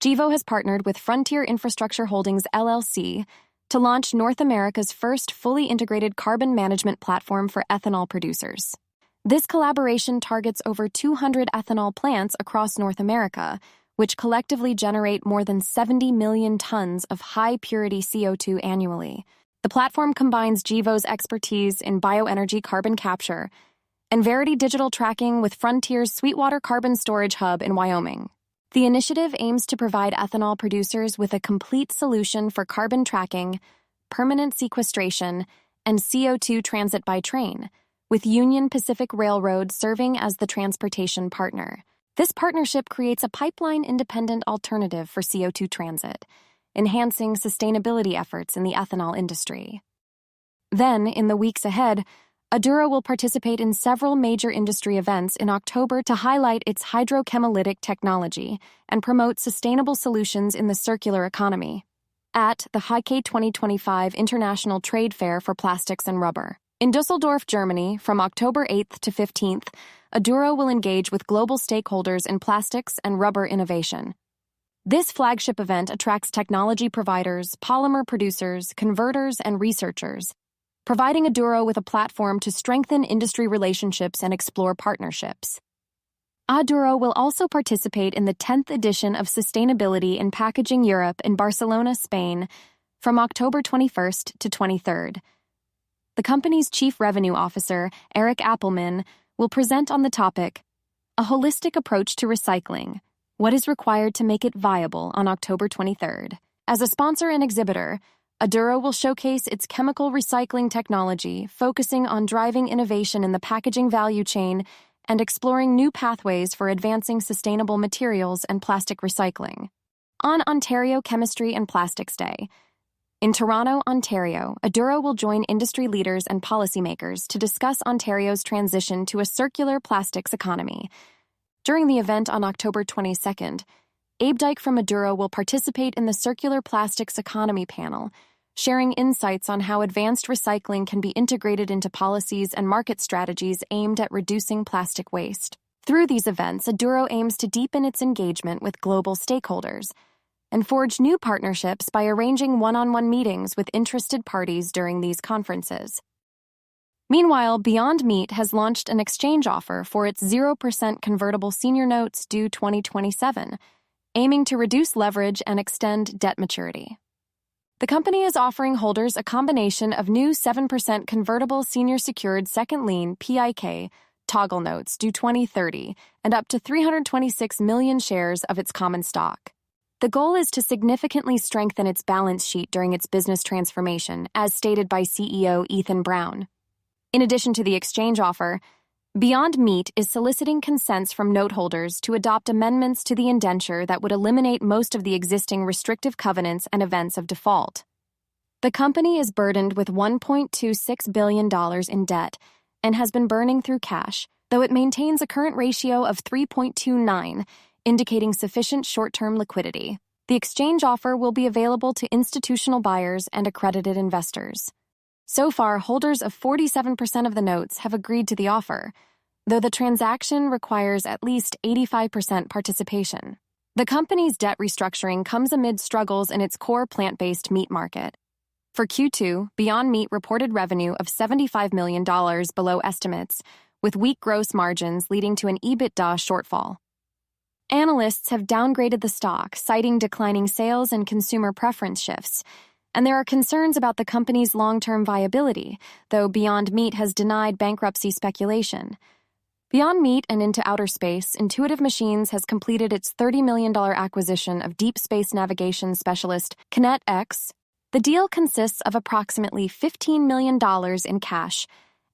GEVO has partnered with Frontier Infrastructure Holdings, LLC, to launch North America's first fully integrated carbon management platform for ethanol producers. This collaboration targets over 200 ethanol plants across North America, which collectively generate more than 70 million tons of high-purity CO2 annually. The platform combines GEVO's expertise in bioenergy carbon capture and Verity digital tracking with Frontier's Sweetwater Carbon Storage Hub in Wyoming. The initiative aims to provide ethanol producers with a complete solution for carbon tracking, permanent sequestration, and CO2 transit by train, with Union Pacific Railroad serving as the transportation partner. This partnership creates a pipeline-independent alternative for CO2 transit, enhancing sustainability efforts in the ethanol industry. Then, in the weeks ahead, Aduro will participate in several major industry events in October to highlight its hydrochemolytic technology and promote sustainable solutions in the circular economy. At the HIK 2025 International Trade Fair for Plastics and Rubber. In Düsseldorf, Germany, from October 8th to 15th, Aduro will engage with global stakeholders in plastics and rubber innovation. This flagship event attracts technology providers, polymer producers, converters, and researchers, providing Aduro with a platform to strengthen industry relationships and explore partnerships. Aduro will also participate in the 10th edition of Sustainability in Packaging Europe in Barcelona, Spain, from October 21st to 23rd. The company's Chief Revenue Officer, Eric Appelman, will present on the topic, A Holistic Approach to Recycling, What is Required to Make It Viable on October 23rd. As a sponsor and exhibitor, Aduro will showcase its chemical recycling technology, focusing on driving innovation in the packaging value chain and exploring new pathways for advancing sustainable materials and plastic recycling. On Ontario Chemistry and Plastics Day, in Toronto, Ontario, Aduro will join industry leaders and policymakers to discuss Ontario's transition to a circular plastics economy. During the event on October 22nd, Abe Dyke from Aduro will participate in the Circular Plastics Economy panel, sharing insights on how advanced recycling can be integrated into policies and market strategies aimed at reducing plastic waste. Through these events, Aduro aims to deepen its engagement with global stakeholders and forge new partnerships by arranging one-on-one meetings with interested parties during these conferences. Meanwhile, Beyond Meat has launched an exchange offer for its 0% convertible senior notes due 2027, aiming to reduce leverage and extend debt maturity. The company is offering holders a combination of new 7% convertible senior secured second lien (PIK) toggle notes due 2030 and up to 326 million shares of its common stock. The goal is to significantly strengthen its balance sheet during its business transformation, as stated by CEO Ethan Brown. In addition to the exchange offer, Beyond Meat is soliciting consents from noteholders to adopt amendments to the indenture that would eliminate most of the existing restrictive covenants and events of default. The company is burdened with $1.26 billion in debt and has been burning through cash, though it maintains a current ratio of 3.29, indicating sufficient short-term liquidity. The exchange offer will be available to institutional buyers and accredited investors. So far, holders of 47% of the notes have agreed to the offer, though the transaction requires at least 85% participation. The company's debt restructuring comes amid struggles in its core plant-based meat market. For Q2, Beyond Meat reported revenue of $75 million below estimates, with weak gross margins leading to an EBITDA shortfall. Analysts have downgraded the stock, citing declining sales and consumer preference shifts, and there are concerns about the company's long-term viability, though Beyond Meat has denied bankruptcy speculation. Beyond Meat and into outer space, Intuitive Machines has completed its $30 million acquisition of deep space navigation specialist KinetX. The deal consists of approximately $15 million in cash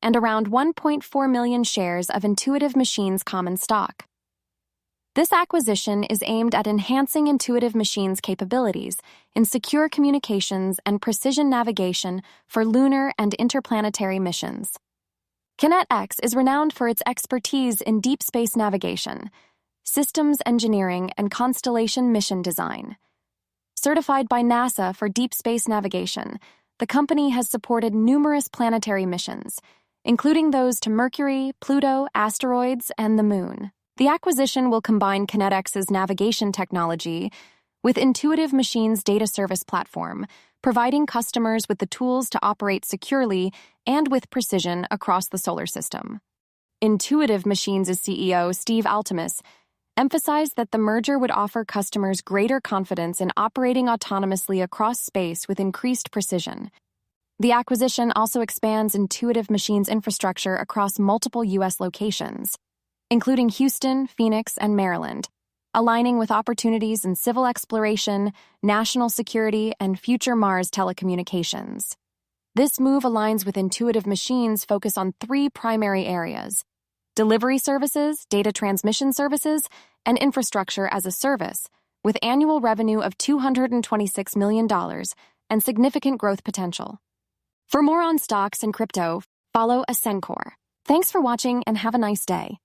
and around 1.4 million shares of Intuitive Machines common stock. This acquisition is aimed at enhancing Intuitive Machines' capabilities in secure communications and precision navigation for lunar and interplanetary missions. KinetX is renowned for its expertise in deep space navigation, systems engineering, and constellation mission design. Certified by NASA for deep space navigation, the company has supported numerous planetary missions, including those to Mercury, Pluto, asteroids, and the Moon. The acquisition will combine KinetX's navigation technology with Intuitive Machines' data service platform, providing customers with the tools to operate securely and with precision across the solar system. Intuitive Machines' CEO, Steve Altemus, emphasized that the merger would offer customers greater confidence in operating autonomously across space with increased precision. The acquisition also expands Intuitive Machines' infrastructure across multiple U.S. locations, including Houston, Phoenix, and Maryland, aligning with opportunities in civil exploration, national security, and future Mars telecommunications. This move aligns with Intuitive Machines' focus on three primary areas: delivery services, data transmission services, and infrastructure as a service, with annual revenue of $226 million and significant growth potential. For more on stocks and crypto, follow Ascencore. Thanks for watching and have a nice day.